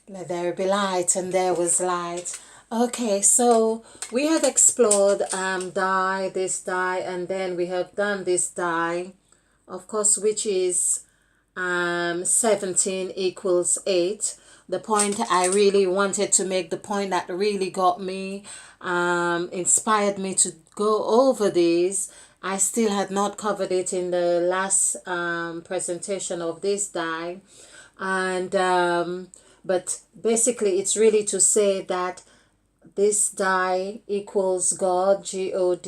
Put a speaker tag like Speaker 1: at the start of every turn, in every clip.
Speaker 1: Let there be light, and there was light. Okay, so we have explored die, this die, and then we have done this die, of course, which is 17 equals 8. The point I really wanted to make, the point that really got me, inspired me to go over these. I still had not covered it in the last presentation of this die. And but basically it's really to say that this die equals God, God,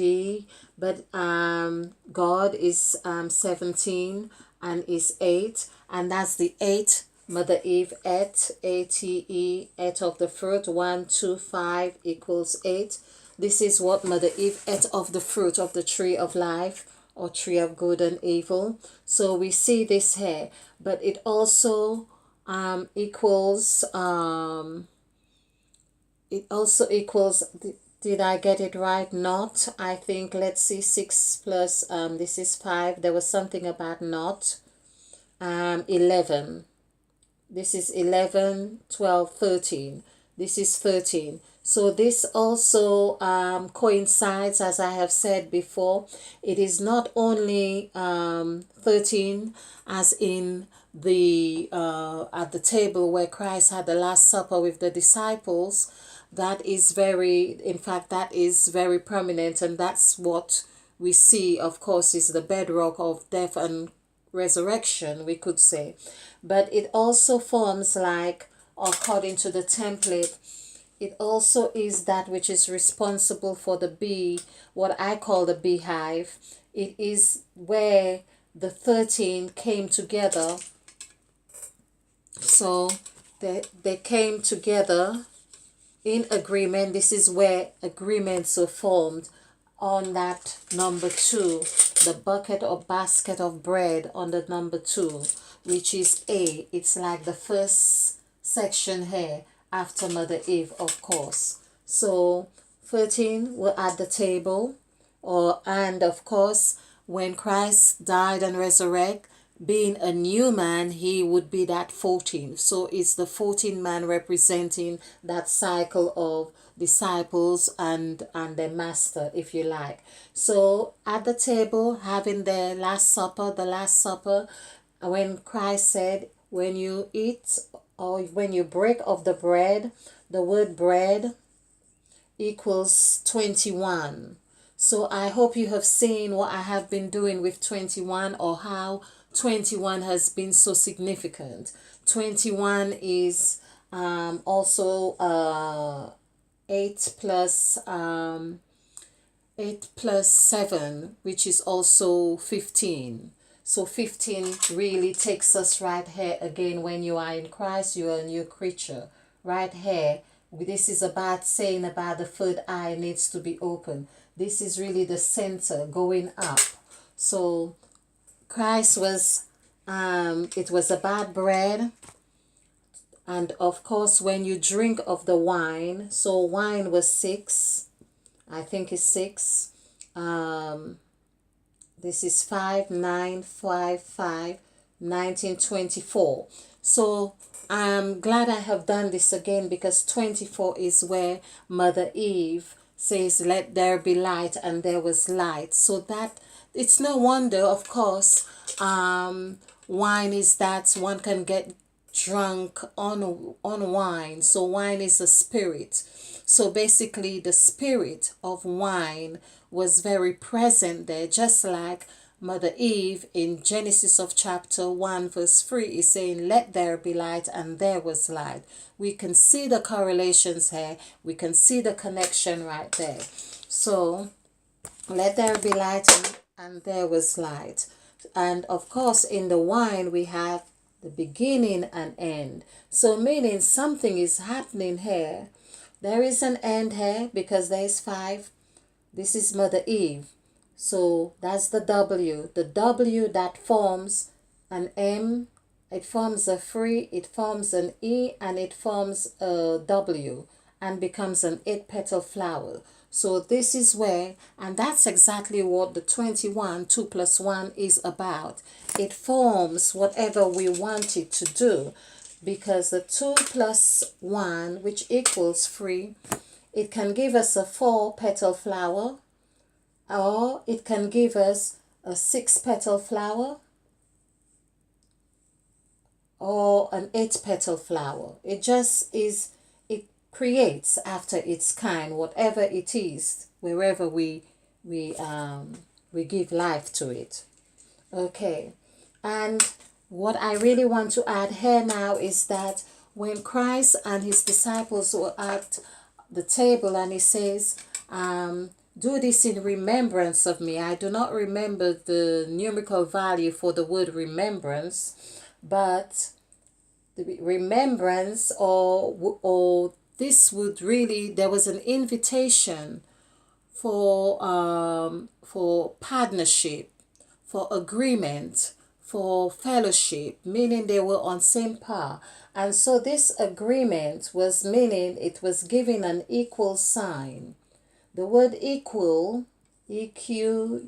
Speaker 1: but God is 17 and is 8, and that's the 8 Mother Eve ate, ate, ate of the fruit. 1, 2, 5 equals 8. This is what Mother Eve ate of the fruit of the tree of life, or tree of good and evil. So we see this here, but it also equals it also equals, did I get it right? Not, I think, let's see, 6 plus this is 5. There was something about not. 11. This is 11, 12, 13. This is 13. So this also coincides, as I have said before. It is not only 13 as in the at the table where Christ had the Last Supper with the disciples. That is very, in fact, that is very prominent, and that's what we see, of course, is the bedrock of death and resurrection, we could say. But it also forms, like, according to the template, it also is that which is responsible for the bee, what I call the beehive. It is where the 13 came together. So they came together in agreement. This is where agreements are formed on that number 2, the bucket or basket of bread on the number 2, which is A. It's like the first section here after Mother Eve, of course. So 13 were at the table, and of course when Christ died and resurrected, being a new man, he would be that 14. So it's the 14 man representing that cycle of disciples and their master, if you like. So at the table, having their last supper, the last supper, when Christ said, when you eat or when you break of the bread, the word bread equals 21. So I hope you have seen what I have been doing with 21, or how 21 has been so significant. 21 is also 8 plus 8 plus 7, which is also 15. So 15 really takes us right here again. When you are in Christ, you are a new creature. Right here, this is about saying about the third eye needs to be open. This is really the center going up. So Christ was, it was about bread. And of course, when you drink of the wine, so wine was 6, I think it's 6. This is 5, 9, 5, 5, 19, 24. So I'm glad I have done this again, because 24 is where Mother Eve says, let there be light, and there was light. So that, it's no wonder, of course, wine is that one can get drunk on wine. So wine is a spirit. So basically the spirit of wine was very present there, just like Mother Eve in Genesis of chapter 1 verse 3 is saying, let there be light, and there was light. We can see the correlations here. We can see the connection right there. So let there be light, and there was light. And of course in the wine we have the beginning and end. So meaning something is happening here. There is an end here because there is 5. This is Mother Eve. So that's the W. The W that forms an M, it forms a 3, it forms an E, and it forms a W and becomes an 8-petal flower. So this is where, and that's exactly what the 21, 2 plus 1 is about. It forms whatever we want it to do. because the 2 plus 1, which equals 3, it can give us a 4-petal flower, or it can give us a 6-petal flower, or an 8-petal flower. It just is, it creates after its kind, whatever it is, wherever we give life to it. Okay, and what I really want to add here now is that when Christ and his disciples were at the table and he says, do this in remembrance of me. I do not remember the numerical value for the word remembrance, but the remembrance or this would really, there was an invitation for partnership, for agreement, for fellowship, meaning they were on same par. And so this agreement was meaning it was giving an equal sign. The word equal, EQUAL,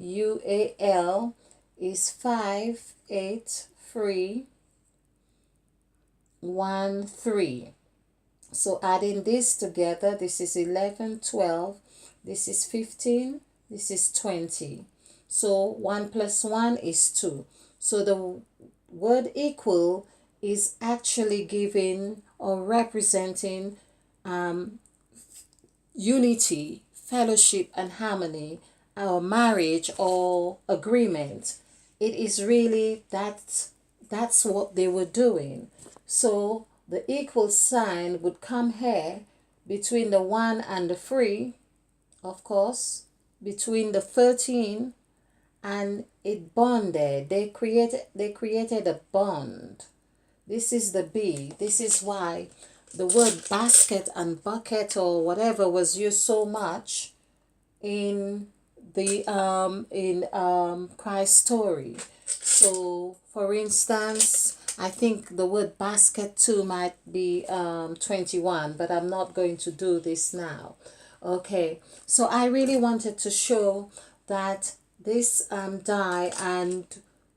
Speaker 1: is 5, 8, 3, 1, 3. So adding this together, this is 11, 12, this is 15, this is 20. So 1 plus 1 is 2. So the word equal is actually giving or representing unity, fellowship, and harmony, or marriage or agreement. It is really that's what they were doing. So the equal sign would come here between the 1 and the 3, of course, between the 13, and it bonded. They created a bond. This is the B. This is why the word basket and bucket or whatever was used so much in the Christ's story. So for instance, I think the word basket too might be 21, but I'm not going to do this now. Okay, so I really wanted to show that this die and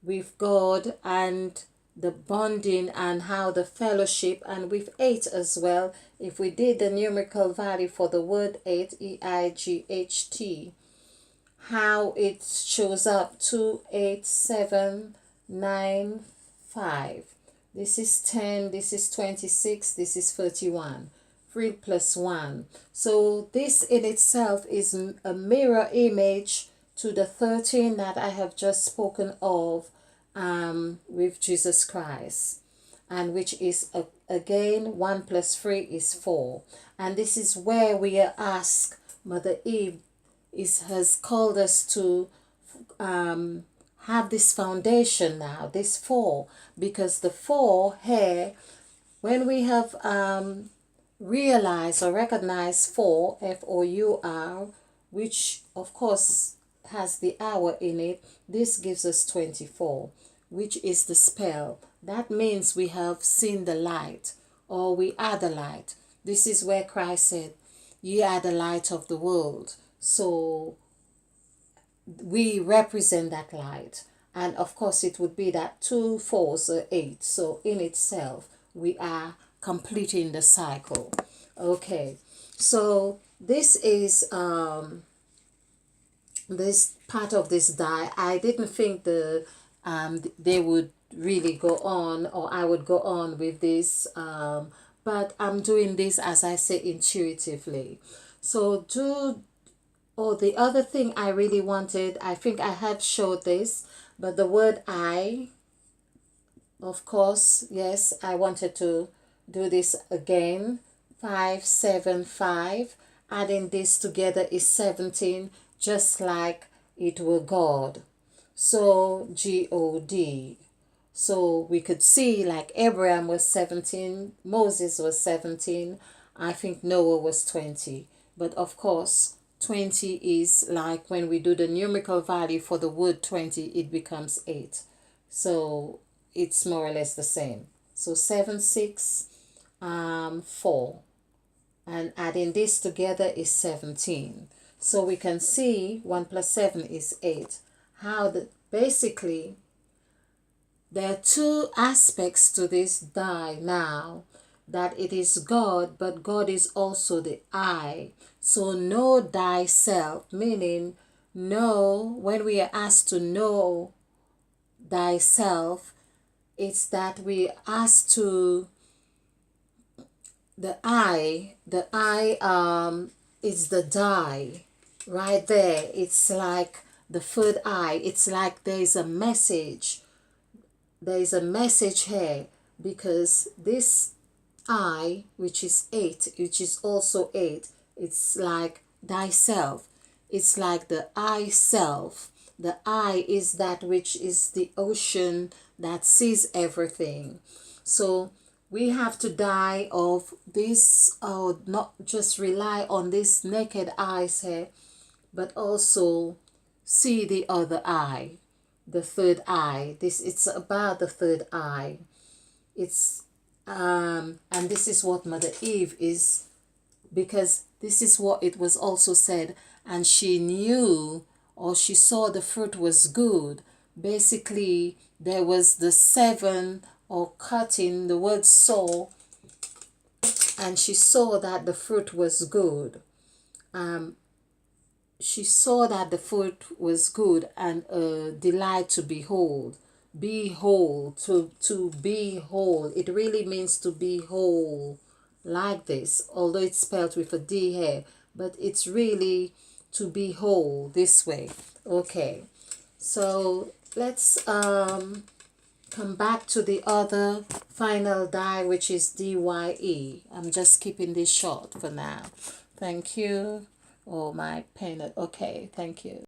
Speaker 1: with God and the bonding and how the fellowship, and with 8 as well, if we did the numerical value for the word 8, EIGHT, how it shows up 2, 8, 7, 9, 5. This is 10, this is 26, this is 31. 3 plus 1. So this in itself is a mirror image to the 13 that I have just spoken of with Jesus Christ, and which is again 1 plus 3 is 4. And this is where we are asked, Mother Eve has called us to have this foundation now, this 4, because the 4 here, when we have realize or recognize 4, FOUR, which of course has the hour in it, this gives us 24, which is the spell. That means we have seen the light, or we are the light. This is where Christ said, ye are the light of the world. So we represent that light. And of course it would be that 2 4s are 8. So in itself, we are completing the cycle. Okay, so this is this part of this die. I didn't think they would really go on, or I would go on with this, but I'm doing this, as I say, intuitively. So the other thing I really wanted, I think I had showed this, but the word I, of course, yes, I wanted to do this again. 5, 7, 5. Adding this together is 17, just like it were God. So God. So we could see like Abraham was 17, Moses was 17, I think Noah was 20. But of course, 20 is like when we do the numerical value for the word 20, it becomes 8. So it's more or less the same. So 7, 6, 4. And adding this together is 17. So we can see 1 plus 7 is 8. How basically There are two aspects to this die now, that it is God, but God is also the I. So know thyself, meaning know, when we are asked to know thyself, it's that we asked to the I is the die right there. It's like the third eye. It's like there's a message. There is a message here, because this I, which is 8, which is also 8, it's like thyself. It's like the I self. The I is that which is the ocean that sees everything. So we have to die of this, not just rely on this naked eyes here, but also see the other eye, the third eye. This, it's about the third eye. It's and this is what Mother Eve is, because this is what it was also said, and she knew, or she saw the fruit was good. Basically, there was the seven, or cutting, the word saw, and she saw that the fruit was good. She saw that the fruit was good, and a delight to behold. Behold, to be whole. It really means to be whole, like this, although it's spelled with a D here, but it's really to be whole this way. Okay, so let's come back to the other final die, which is DYE. I'm just keeping this short for now. Thank you. Oh, my pen. Okay, thank you.